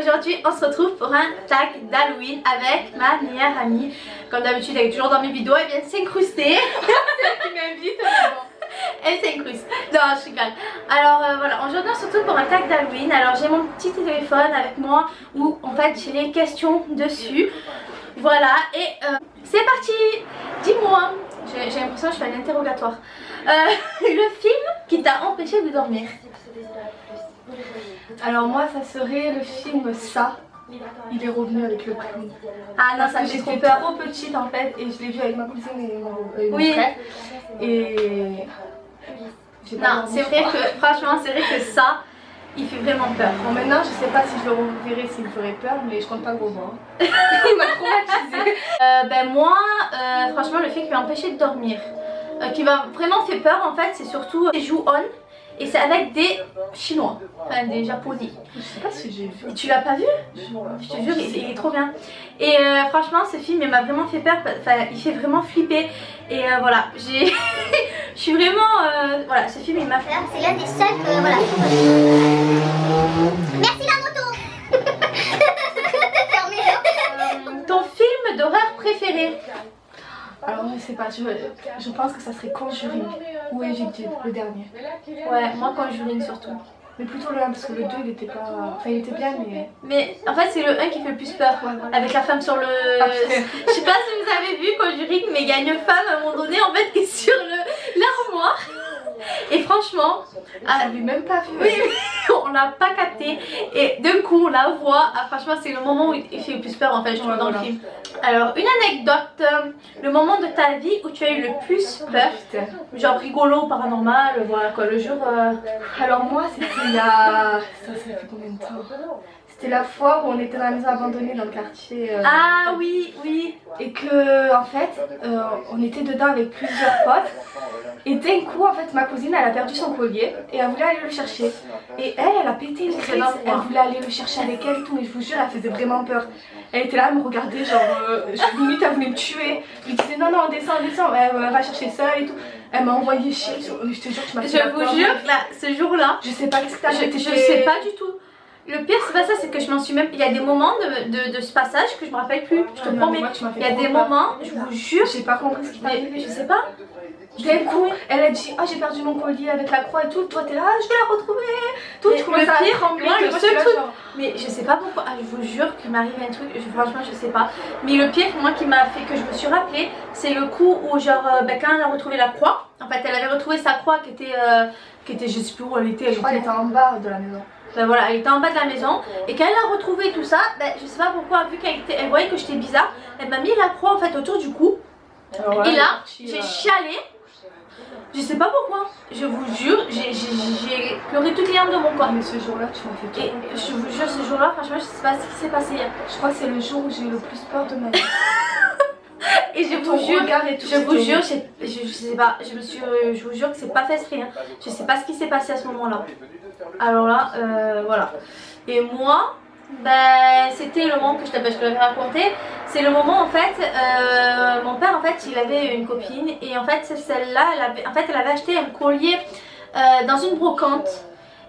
aujourd'hui on se retrouve pour un tag d'Halloween avec ma meilleure amie. Comme d'habitude, elle est toujours dans mes vidéos, elle vient de s'incruster. C'est elle qui m'invite, elle s'incruste. Non, je rigole. Alors voilà, aujourd'hui on se retrouve pour un tag d'Halloween. Alors j'ai mon petit téléphone avec moi où en fait j'ai les questions dessus. Voilà, et c'est parti. Dis-moi, j'ai l'impression que je fais un interrogatoire. Le film qui t'a empêché de dormir. Alors moi ça serait le film Ça. Il est revenu avec le clown. Ah non, ça me fait trop peur. J'étais trop petite en fait et je l'ai vu avec ma cousine et mon oui. frère. Et non, c'est vrai que franchement c'est vrai que ça, il fait vraiment peur. Bon maintenant je sais pas si je le reverrai s'il me ferait peur, mais je compte pas le revoir. Il m'a traumatisée. Ben moi, franchement le film qui m'a empêché de dormir, qui m'a vraiment fait peur en fait, c'est surtout Ju-On. Et c'est avec des Chinois, enfin des Japonais. Je sais pas si j'ai vu. Tu l'as pas vu? Je te jure, il est trop bien. Et franchement, ce film il m'a vraiment fait peur, enfin il fait vraiment flipper. Et voilà, j'ai. Je suis vraiment. Voilà, ce film il m'a fait. C'est l'un des seuls que. Voilà. Merci la moto. Ton film d'horreur préféré? Alors je sais pas, je pense que ça serait Conjuring ou Evicted, le dernier. Ouais, moi Conjuring surtout. Mais plutôt le 1 parce que le 2 il était pas... Enfin il était bien mais... Mais en fait c'est le 1 qui fait le plus peur, ouais, voilà. Avec la femme sur le... Je sais pas si vous avez vu Conjuring, mais il y a une femme à un moment donné en fait qui est sur l'armoire. Et franchement... Je l'avais même pas vu. Oui, on l'a pas capté. Et d'un coup on la voit. Ah, franchement c'est le moment où il fait le plus peur en fait, je trouve, dans le film. Alors une anecdote, le moment de ta vie où tu as eu le plus peur, genre rigolo, paranormal, voilà quoi, le jour... Alors moi c'était il y a... Ça fait combien de temps? C'était la fois où on était dans la maison abandonnée dans le quartier. Ah oui, oui. Et que en fait on était dedans avec plusieurs potes. Et d'un coup en fait ma cousine elle a perdu son collier et elle voulait aller le chercher. Et elle a pété une crise, elle voulait aller le chercher avec elle et tout, mais je vous jure elle faisait vraiment peur. Elle était là, elle me regardait genre, limite elle voulait me tuer. Je lui disais non non descends, elle va chercher seule et tout. Elle m'a envoyé chier, je te jure que je m'as fait Je vous jure là, ce jour là, je sais pas qu'est-ce que t'as fait. Je sais pas du tout. Le pire c'est pas ça, c'est que je m'en suis même... Il y a des moments de ce passage que je me rappelle plus, je te promets. Il y a des moments, je vous jure. J'ai pas compris ce qui t'est arrivé. Je sais pas. D'un coup, elle a dit ah j'ai perdu mon collier avec la croix et tout. Toi t'es là, je vais la retrouver. Tout, tu commences à trembler. Le seul truc, mais je sais pas pourquoi. Ah, je vous jure qu'il m'arrive un truc. Franchement, je sais pas. Mais le pire, moi, qui m'a fait que je me suis rappelé, c'est le coup où genre, quand elle a retrouvé la croix. En fait, elle avait retrouvé sa croix qui était, je sais plus où elle était. Je crois qu'elle était en bas de la maison. Ben voilà, elle était en bas de la maison et quand elle a retrouvé tout ça, ben je sais pas pourquoi, vu elle voyait que j'étais bizarre, elle m'a mis la croix en fait autour du cou. Alors, et là, j'ai chialé. Je sais pas pourquoi, je vous jure, j'ai pleuré toutes les larmes de mon corps. Mais ce jour-là, tu m'as fait trop. Et je vous jure, ce jour-là, franchement, je sais pas ce qui s'est passé. Je crois que c'est le jour où j'ai eu le plus peur de ma vie. Et je vous jure, je sais pas, je vous jure que c'est pas fait exprès. Hein. Je sais pas ce qui s'est passé à ce moment-là. Alors là, voilà. Et moi, ben, c'était le moment que je l'avais raconté. C'est le moment en fait, mon père en fait, il avait une copine et en fait celle-là, elle avait acheté un collier dans une brocante.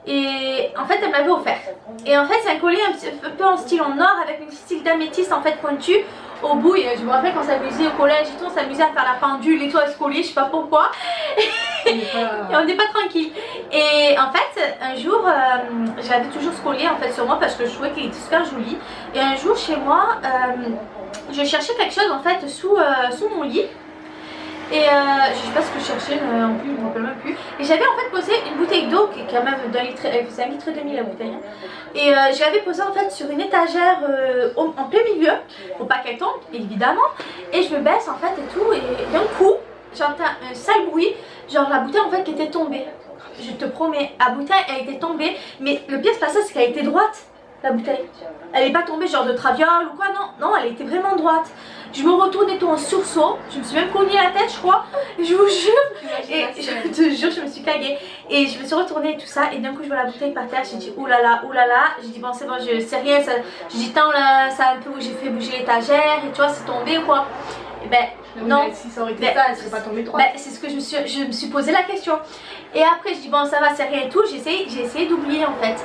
Et en fait elle me l'avait offert. Et en fait c'est un collier un peu en style en or avec une style d'améthyste en fait pointue au bout. Et je me rappelle quand on s'amusait au collège et tout, on s'amusait à faire la pendule et tout à ce collier, je sais pas pourquoi. Et on n'est pas tranquille. Et en fait un jour j'avais toujours ce collier en fait sur moi parce que je trouvais qu'il était super joli. Et un jour chez moi je cherchais quelque chose en fait sous mon lit. Et je sais pas ce que je cherchais en plus, je me rappelle même plus. Et j'avais en fait posé une bouteille d'eau qui est quand même d'un litre, c'est 1,5 litre la bouteille. Et je l'avais posée en fait sur une étagère en plein milieu, pour pas qu'elle tombe évidemment. Et je me baisse en fait et tout, et d'un coup j'entends un sale bruit, genre la bouteille en fait qui était tombée. Je te promets, la bouteille elle était tombée, mais le pire c'est pas ça, c'est qu'elle était droite. La bouteille, elle est pas tombée genre de traviole ou quoi, non, elle était vraiment droite. Je me retourne et tout en sursaut, je me suis même cogné la tête je crois, je vous jure, et je te jure je me suis caguée. Et je me suis retournée et tout ça, et d'un coup je vois la bouteille par terre, j'ai dit oulala, j'ai dit bon c'est bon, je sais rien, j'ai dit tant là, ça a un peu où j'ai fait bouger l'étagère, et tu vois c'est tombé ou quoi. ben non. Mais si ça aurait été ça, elle serait pas tombée droite. Ben, c'est ce que je me suis posé la question. Et après je dis bon ça va, c'est rien et tout, j'ai essayé d'oublier en fait.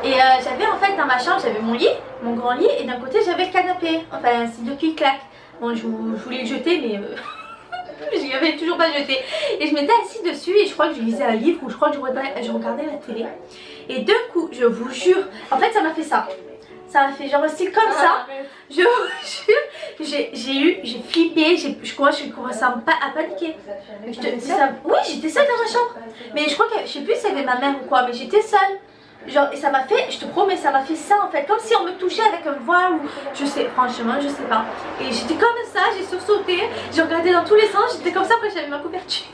Et j'avais en fait dans ma chambre, j'avais mon lit, mon grand lit, et d'un côté j'avais le canapé, enfin c'est de clic-clac. Bon je voulais le jeter mais je l'avais toujours pas jeté. Et je m'étais assise dessus et je crois que je lisais un livre ou je crois que je regardais la télé. Et d'un coup, je vous jure, en fait ça m'a fait ça. Ça m'a fait genre style comme ça. Je vous jure, j'ai flippé, je commençais à paniquer. Oui, j'étais seule dans ma chambre. Mais je crois que, je sais plus si c'était ma mère ou quoi, mais j'étais seule. Genre, et ça m'a fait, je te promets, ça m'a fait ça en fait, comme si on me touchait avec un voile ou je sais, franchement, je sais pas. Et j'étais comme ça, j'ai sursauté, j'ai regardé dans tous les sens, j'étais comme ça, après j'avais ma couverture.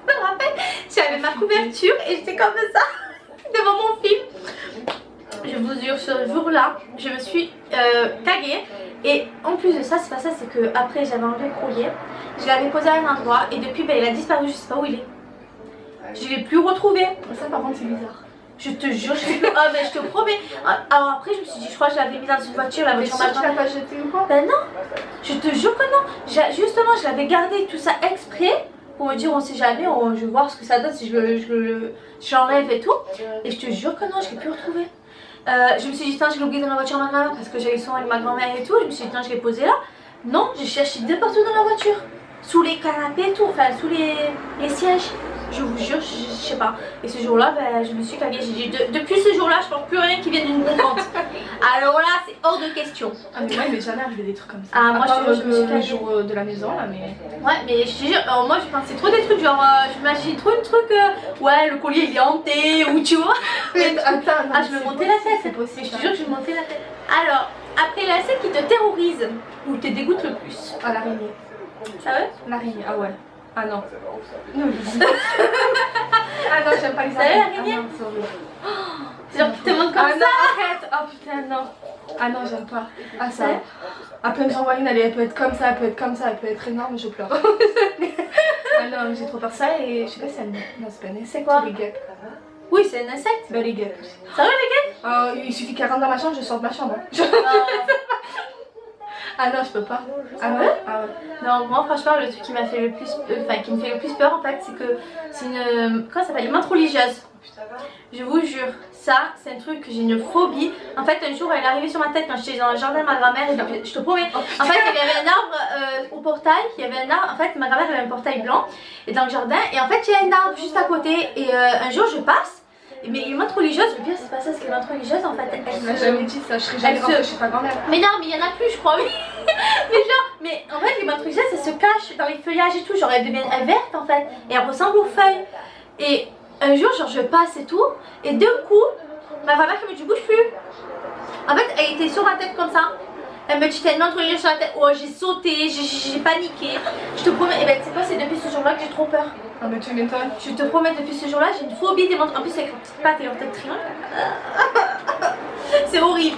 Je me rappelle, j'avais ma couverture et j'étais comme ça, devant mon film. Je vous jure, ce jour-là, je me suis taguée. Et en plus de ça, c'est pas ça, c'est que après j'avais enlevé le courrier, je l'avais posé à un endroit et depuis, ben, il a disparu, je sais pas où il est. Je l'ai plus retrouvé. Ça par contre c'est bizarre. Je te jure, je sais plus. Ah, mais je te promets. Alors après, je me suis dit, je crois que je l'avais mis dans une voiture, la voiture tu l'as pas jeté ou quoi? Ben non, je te jure que non. Justement, je l'avais gardé tout ça exprès pour me dire, on sait jamais, je vais voir ce que ça donne si je l'enlève et tout. Et je te jure que non, je l'ai plus retrouvé. Je me suis dit, je l'ai oublié dans la voiture de ma grand-mère parce que j'avais son avec ma grand-mère et tout. Je me suis dit, je l'ai posé là. Non, j'ai cherché de partout dans la voiture. Sous les canapés et tout, enfin sous les sièges. Je vous jure, je sais pas. Et ce jour-là, ben, je me suis caguée. J'ai dit, depuis ce jour-là, je porte plus rien qui vienne d'une brocante. Alors là, c'est hors de question. Ah, mais moi, il m'est jamais arrivé des trucs comme ça. Ah, moi, je me suis le jour de la maison, là, mais. Ouais, mais je te jure, moi, je pensais trop des trucs, genre, je m'imagine trop un truc, ouais, le collier il est hanté, ou tu vois. Mais attends, non, je me montais la tête. C'est possible. Je te jure que je me montais la tête. Alors, après la scène qui te terrorise, ou te dégoûte le plus. Ah, l'araignée. Ça va? L'araignée, ah ouais. Ah non. Non, ah non, j'aime pas les araignées. araignées. C'est genre qui te montre comme ça. Non, arrête. Oh putain, non. Ah non, j'aime pas. Ah ça. Après, j'en vois une, elle peut être comme ça, elle peut être comme ça, elle peut être énorme, je pleure. Ah non, j'ai trop peur de ça et je sais pas si elle. Non, c'est pas un insecte. C'est quoi? Les guêpes. Oui, c'est un insecte. Bah, les guêpes. Ça va, les guêpes? Il suffit qu'elle rentre dans ma chambre, je sors de ma chambre. Ah non, je peux pas. Ah ouais? Ah ouais. Non, moi franchement, le truc qui m'a fait le plus, qui me fait le plus peur en fait, c'est que c'est une, comment ça s'appelle, une menthe religieuse. Je vous jure, ça, c'est un truc que j'ai une phobie. En fait, un jour, elle est arrivée sur ma tête quand j'étais dans le jardin de ma grand-mère. Et je te promets. En fait, il y avait un arbre au portail. Il y avait un arbre. En fait, ma grand-mère avait un portail blanc et dans le jardin. Et en fait, il y a un arbre juste à côté. Et un jour, je passe. Mais une menthe religieuse, le pire c'est pas ça, c'est que les menthes religieuses en fait elle m'a jamais dit ça, je serais jamais rentrée chez ta grand-mère. Mais non, mais il y en a plus je crois, oui. mais en fait les menthes religieuses elles se cachent dans les feuillages et tout, genre elles deviennent vertes en fait, et elles ressemblent aux feuilles. Et un jour genre je passe et tout, et d'un coup, ma grand-mère qui me dit bouge plus. En fait elle était sur ma tête comme ça. Elle me dit t'as une menthe religieuse sur la tête. Oh j'ai sauté, j'ai paniqué. Je te promets, et ben tu sais quoi, c'est depuis ce jour là que j'ai trop peur. Ah mais tu m'étonnes. Je te promets, depuis ce jour-là, j'ai une phobie des menthes. En plus, avec leurs petites pattes et leurs têtes triangles. C'est horrible.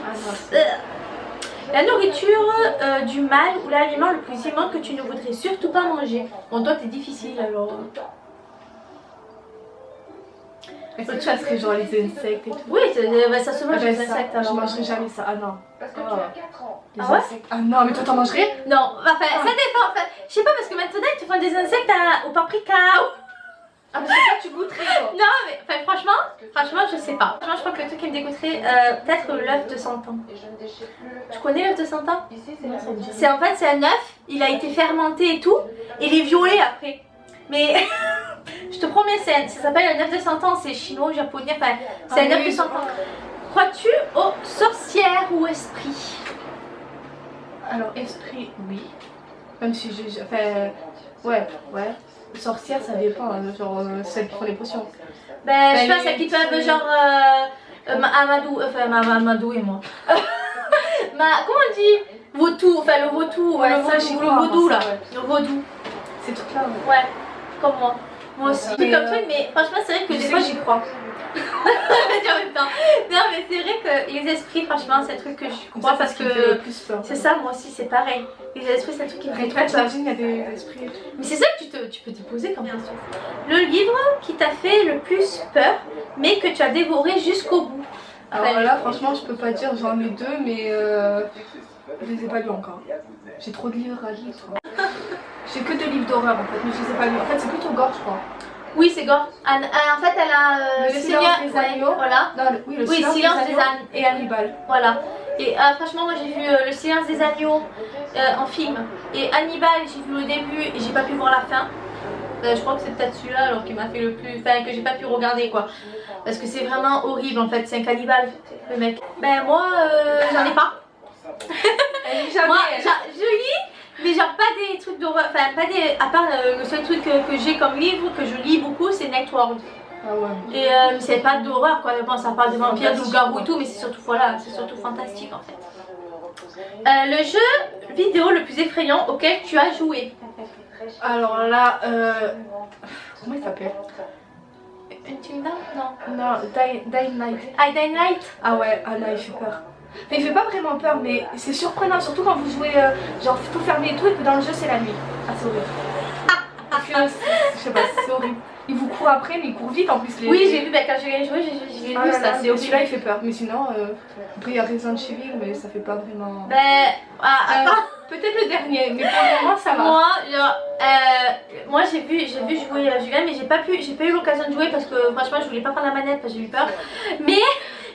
La nourriture du mal ou l'aliment le plus immonde que tu ne voudrais surtout pas manger. Bon, toi, t'es difficile alors. Est-ce que tu serais genre les insectes et tout? Oui, ça se mange les insectes alors. Je mangerai jamais ça. Ah non. Parce que tu as 4 ans. Les insectes. Ah non, mais toi t'en mangerais? Non, enfin, ça dépend. Enfin, je sais pas, parce que maintenant, ils te font des insectes au paprika. Ah, mais c'est ça, tu goûterais toi. Non, mais enfin, franchement, je sais pas. Franchement, je crois que le truc qui me dégoûterait, peut-être l'œuf de 100 ans. Tu connais l'œuf de 100 ans? C'est en fait, c'est un œuf, il a été fermenté et tout, et il est violet après. Mais je te promets, ça s'appelle un œuf de 100 ans, c'est chinois ou japonais, enfin, c'est un œuf de 100 ans. Crois-tu aux sorcières ou esprits? Alors, esprit, oui. Même si enfin, ouais. Sorcière, ça dépend, hein, genre celles qui font les potions. Ben, je sais pas, celles qui peuvent genre Amadou et moi. Comment on dit? Vautour, enfin le vautour, ouais, le vaudou là. Le vaudou. C'est tout là, ouais. Comme moi. Moi aussi. C'est comme truc, mais franchement, c'est vrai que des fois j'y crois. En même temps. Non, mais c'est vrai que les esprits, franchement, c'est un truc que j'y crois parce que c'est ça, moi aussi, c'est pareil. Les esprits, c'est un truc qui me fait très peur. T'imagines, il y a des esprits. Mais c'est ça que tu peux te poser comme question. Le livre qui t'a fait le plus peur, mais que tu as dévoré jusqu'au bout. Alors là, franchement, je peux pas dire, j'en ai 2, mais je les ai pas lus encore. J'ai trop de livres à lire. Je J'ai que 2 livres d'horreur en fait, mais je les ai pas lus. En fait, c'est plutôt gore, je crois. Oui, c'est gore. En fait, elle a Le Silence des Agneaux. Voilà. Non, oui, le Silence des Agneaux et Hannibal. Voilà. Et franchement, moi j'ai vu Le Silence des Agneaux en film. Et Hannibal, j'ai vu le début et j'ai pas pu voir la fin. Je crois que c'est peut-être celui-là alors qui m'a fait le plus. Enfin, que j'ai pas pu regarder quoi. Parce que c'est vraiment horrible en fait. C'est un cannibale, le mec. Ben moi, j'en ai pas. Moi, je lis, mais genre pas des trucs d'horreur. Enfin, pas des. À part le seul truc que j'ai comme livre, que je lis beaucoup, c'est Night World. Ah ouais. Et c'est pas d'horreur quoi, bon, ça parle de vampires, de loups-garous et tout, mais c'est surtout, voilà, c'est surtout fantastique en fait. Le jeu vidéo le plus effrayant auquel tu as joué? Alors là, comment il s'appelle? Until Dawn? Non. Non, Dying Light. Dying Light? Ah ouais, ah là il fait peur. Enfin, il fait pas vraiment peur, mais c'est surprenant, surtout quand vous jouez genre tout fermé et tout, et que dans le jeu c'est la nuit. Ah, c'est horrible. Parce que, je sais pas, c'est horrible. Il vous court après, mais il court vite en plus. Oui, j'ai vu, bah, quand j'ai joué, j'ai vu ça, c'est horrible. Celui-là il fait peur, mais sinon, après il y a Resident Evil, mais ça fait pas vraiment. Peut-être le dernier, mais pour le moment ça va. Moi, genre, moi j'ai vu jouer Julien, mais j'ai pas eu l'occasion de jouer parce que franchement je voulais pas prendre la manette parce que j'ai eu peur. Mais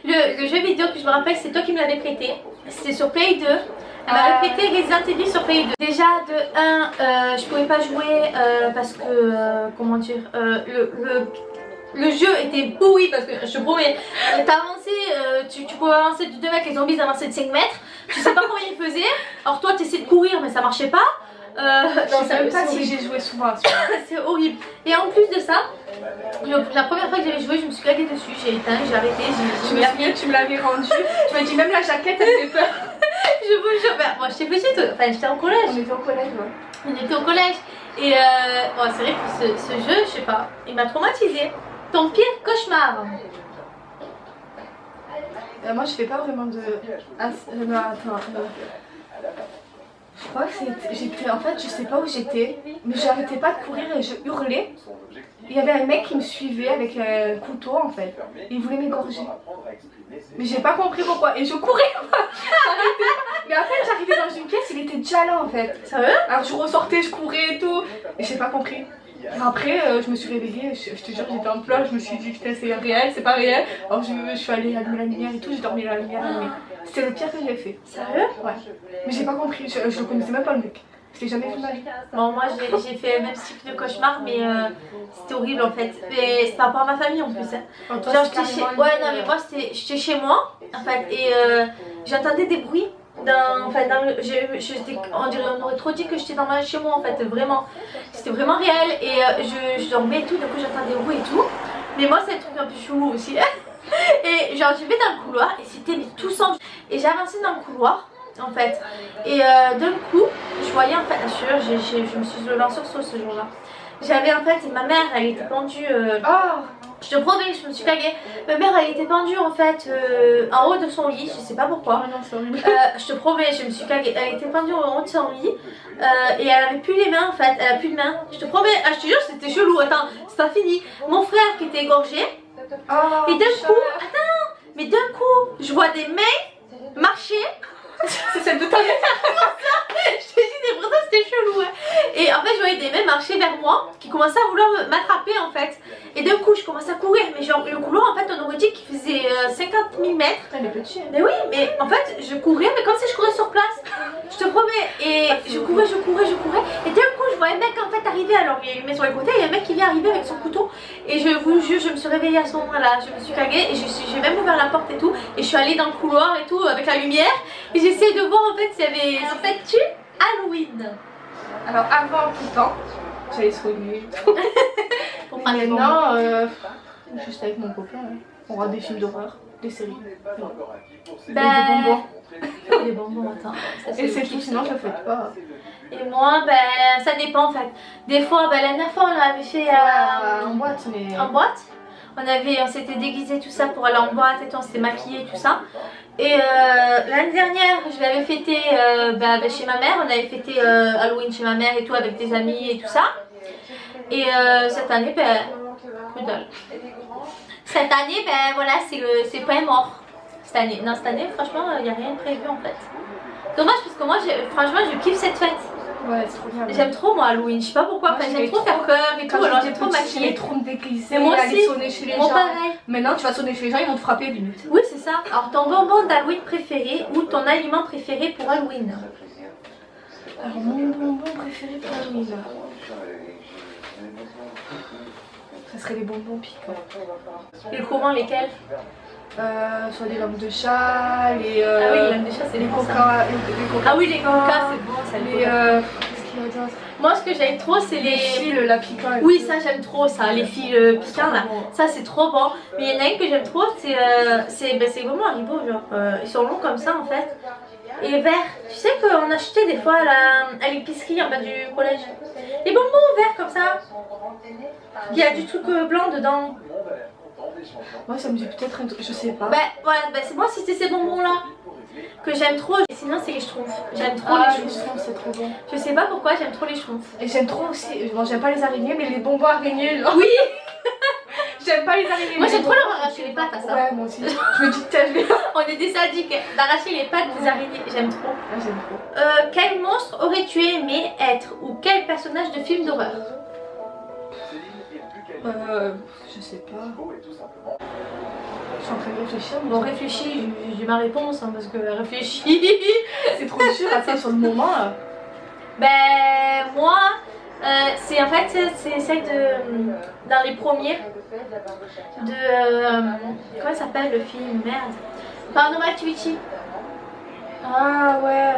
le jeu vidéo que je me rappelle, c'est toi qui me l'avais prêté. C'était sur Play 2. Elle m'avait prêté Resident Evil sur Play 2. Déjà de 1, je pouvais pas jouer parce que, comment dire, le jeu était pourri parce que je te promets, t'as avancé, tu pouvais avancer de 2 mètres, les zombies avançaient de 5 mètres. Je sais pas comment ils faisaient. Alors toi tu essaies de courir mais ça marchait pas. Je sais même pas si j'ai joué souvent à ça. C'est horrible. Et en plus de ça, la première fois que j'avais joué, je me suis claquée dessus. J'ai éteint, j'ai arrêté. Je me souviens que tu me l'avais rendu. Tu m'as dit même la jaquette elle fait peur. Je vous jure, moi j'étais petite, enfin j'étais en collège. On était au collège, ouais. On était au collège. Et bon, c'est vrai que ce jeu, je sais pas, il m'a traumatisée. Ton pire cauchemar? Moi je fais pas vraiment de. Non, attends. Je crois que j'étais. En fait, je sais pas où j'étais, mais j'arrêtais pas de courir et je hurlais. Il y avait un mec qui me suivait avec un couteau en fait. Il voulait m'égorger. Mais j'ai pas compris pourquoi. Et je courais. Mais en fait, j'arrivais dans une pièce, il était déjà là en fait. Sérieux? Alors je ressortais, je courais et tout. Et j'ai pas compris. Après, je me suis réveillée, je te jure, j'étais en pleurs, je me suis dit putain, c'est réel, c'est pas réel. Alors je suis allée allumer la lumière et tout, j'ai dormi la lumière allumée. C'était le pire que j'ai fait. Sérieux? Ouais. Mais j'ai pas compris, je le connaissais même pas le mec. Je l'ai jamais vu de ma vie. Bon, moi j'ai fait le même type de cauchemar, mais c'était horrible en fait. Et c'est par rapport à ma famille en plus. Hein. Toi, genre j'étais chez. Ouais, non, mais moi j'étais chez moi en fait, et j'entendais des bruits. On aurait trop dit que j'étais chez moi en fait, vraiment. C'était vraiment réel et je dormais et tout, du coup j'entendais des bruits et tout. Mais moi c'est un truc un peu chelou aussi. Et genre je vais dans le couloir et c'était tout sombre. Et j'ai avancé dans le couloir en fait. Et d'un coup, je voyais en fait, je me suis levé en sursaut ce jour-là. J'avais en fait, ma mère elle était pendue. Je te promets, je me suis caguée. Ma mère elle était pendue en fait en haut de son lit, je sais pas pourquoi. Oh non, c'est horrible. Je te promets, je me suis caguée. Elle était pendue en haut de son lit et elle avait plus les mains en fait, elle a plus de mains. Je te promets, je te jure, c'était chelou. Attends, c'est pas fini. Mon frère qui était égorgé. Et d'un coup, mais d'un coup, je vois des mains marcher. C'est celle de ta mère. Je te dis, c'est pour ça c'était chelou. Hein. Et en fait, je voyais des mains marcher vers moi qui commençaient à vouloir m'attraper en fait. Et d'un coup, je commençais à courir. Mais genre, le couloir, en fait, on aurait dit qu'il faisait 50 000 mètres. Elle est petite. Mais oui, mais en fait, je courais, mais comme si je courais sur place. Je te promets. Et je courais. Et d'un coup, je vois un mec en fait arriver. Alors, il met sur les côtés, il y a un mec qui vient arriver avec son couteau. Et je vous jure, je me suis réveillée à ce moment-là. Je me suis caguée et j'ai même ouvert la porte et tout. Et je suis allée dans le couloir et tout avec la lumière. Et j'essayais de voir en fait s'il y avait. En fait, Halloween. Alors, avant tout le temps, j'allais soigner et tout. Pour maintenant, juste avec mon copain, on regarde des films d'horreur, des séries. Ben, des bonbons. Des bonbons, attends. Ça, Et c'est tout, sinon je le fais pas. Et moi, ben, ça dépend en fait. Des fois, ben, la dernière fois, on l'avait fait en boîte, mais. En boîte. On s'était déguisé tout ça pour aller en boîte et tout, on s'était maquillé tout ça. Et l'année dernière, je l'avais fêté chez ma mère. On avait fêté Halloween chez ma mère et tout avec des amis et tout ça. Et cette année, ben, que dalle. Cette année, ben voilà, c'est point mort. Cette année, non, cette année, franchement, il n'y a rien de prévu en fait. Dommage parce que moi, franchement, je kiffe cette fête. Ouais, c'est trop bien. J'aime trop moi Halloween, je sais pas pourquoi, Moi, j'aime trop faire peur et tout, alors j'aime trop maquiller. maquiller. Trop me déguiser, Mais moi aller aussi, sonner chez les moi gens. pareil. Maintenant tu vas sonner chez les gens, ils vont te frapper limite. Oui c'est ça. Alors ton bonbon d'Halloween préféré ou ton aliment préféré pour Halloween? Alors mon bonbon préféré pour Halloween, ça serait les bonbons piquants. Et comment, lesquels? Soit des lampes de chat, les Ah oui, les lampes de chat c'est les bon ça. coca, Ah oui les coca c'est bon ça. les qu'est-ce qu'il y a d'autre? Moi ce que j'aime trop c'est Les fils, la piquant. Oui ça j'aime trop ça, les fils piquants là, ça c'est trop bon. Mais il y en a une que j'aime trop, c'est vraiment Haribo genre, ils sont longs comme ça en fait. Et verts, tu sais qu'on achetait des fois à l'épicerie en bas du collège. Les bonbons verts comme ça. Il y a du truc blanc dedans. Moi ça me dit peut-être un truc, je sais pas. Bah voilà, bah, c'est moi si c'est ces bonbons là que j'aime trop. Et sinon c'est les schtroumpfs. J'aime trop Ah, les les schtroumpfs. schtroumpfs c'est trop bon. Je sais pas pourquoi j'aime trop les schtroumpfs. Et j'aime trop aussi, bon j'aime pas les araignées mais les bonbons araignées genre. Oui. J'aime pas les araignées. Moi mais j'aime les trop bonbons- leur arracher les pattes à ça. Ouais moi aussi. Je me dis tiens je vais. On est des sadiques d'arracher les pattes des araignées. J'aime trop. Ah, j'aime trop. Quel monstre aurais-tu aimé être ou quel personnage de film d'horreur? Je sais pas. Je suis en train de réfléchir. Bon réfléchis, j'ai ma réponse hein, parce que réfléchis. C'est trop dur à ça sur le moment là. Ben moi, c'est en fait c'est celle de dans les premiers de comment ça s'appelle le film, merde, Paranormal Activity. Ah ouais.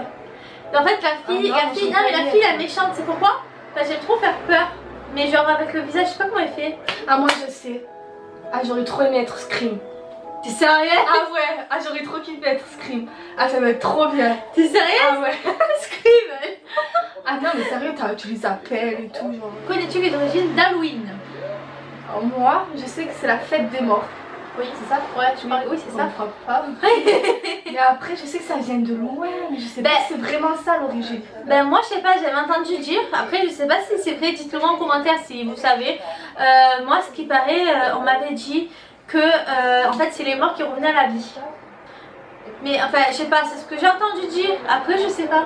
En fait la fille, non mais la fille la méchante, c'est pourquoi? Parce que j'aime trop faire peur, mais genre avec le visage, je sais pas comment elle fait. Ah moi je sais. Ah j'aurais trop aimé être Scream. T'es sérieux? Ah ouais. Ah j'aurais trop kiffé être Scream. Ah ça va être trop bien. T'es sérieux? Ah ouais. Scream. Ah non mais sérieux tu les appelles et tout genre. Connais-tu les origines d'Halloween? Alors moi je sais que c'est la fête des morts. Oui c'est ça. Ouais tu parles. Oui c'est ça. On frappe pas. Mais après je sais que ça vient de loin mais je sais pas si c'est vraiment ça l'origine. Ben moi je sais pas, j'avais entendu dire, après je sais pas si c'est vrai, dites-le moi en commentaire si vous savez. Moi ce qui paraît, on m'avait dit que en fait c'est les morts qui revenaient à la vie. Mais enfin je sais pas, c'est ce que j'ai entendu dire, après je sais pas.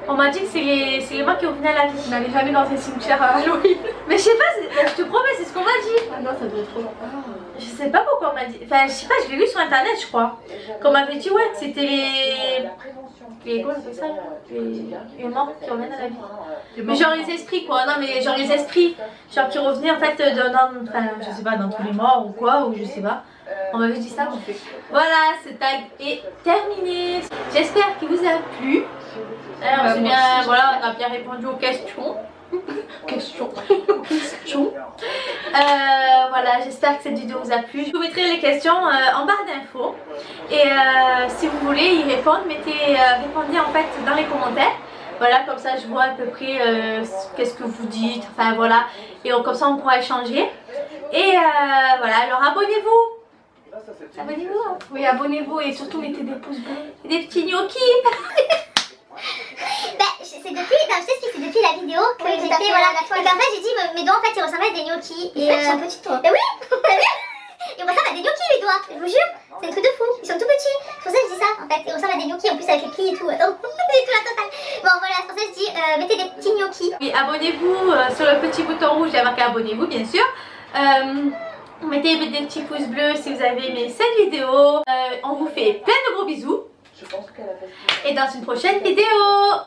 On m'a dit que c'est les morts qui revenaient à la vie. N'allez jamais dans un cimetière à Halloween. Mais je sais pas, je te promets c'est ce qu'on m'a dit. Ah non ça doit être trop long. Je sais pas pourquoi on m'a dit, enfin je sais pas, je l'ai lu sur internet je crois. Qu'on m'avait dit ouais que c'était les comment on appelle ça, les morts qui reviennent à la vie. Mais genre les esprits quoi, non mais genre les esprits, genre qui revenaient en fait enfin je sais pas, dans tous les morts ou quoi, ou je sais pas. On m'avait dit ça. Voilà, ce tag est terminé. J'espère qu'il vous a plu. Alors c'est bien, voilà, on a bien répondu aux questions. Question. Voilà, j'espère que cette vidéo vous a plu. Je vous mettrai les questions en barre d'infos. Et si vous voulez y répondre, répondez en fait dans les commentaires. Voilà, comme ça je vois à peu près qu'est-ce que vous dites. Enfin voilà, et comme ça on pourra échanger. Et voilà, alors abonnez-vous. Abonnez-vous hein. Oui abonnez-vous et surtout mettez des pouces bleus. Et des petits gnocchis. Bah, c'est depuis, non, je t'explique, c'est depuis la vidéo que j'ai fait, voilà. Et qu'en fait, j'ai dit, mes doigts en fait ils ressemblaient à des gnocchis. Et ils sont petits toi. Mais oui, t'as vu? Ils ressemblent à des gnocchis mes doigts, je vous jure. C'est un truc de fou, ils sont tout petits. C'est pour ça que je dis ça en fait. Ils ressemblent à des gnocchis en plus avec les plis et tout. Attends, c'est tout la totale. Bon voilà, c'est pour ça que je dis, mettez des petits gnocchis. Et abonnez-vous sur le petit bouton rouge, il y a marqué abonnez-vous bien sûr. Mettez des petits pouces bleus si vous avez aimé cette vidéo. On vous fait plein de gros bisous. Et dans une prochaine vidéo.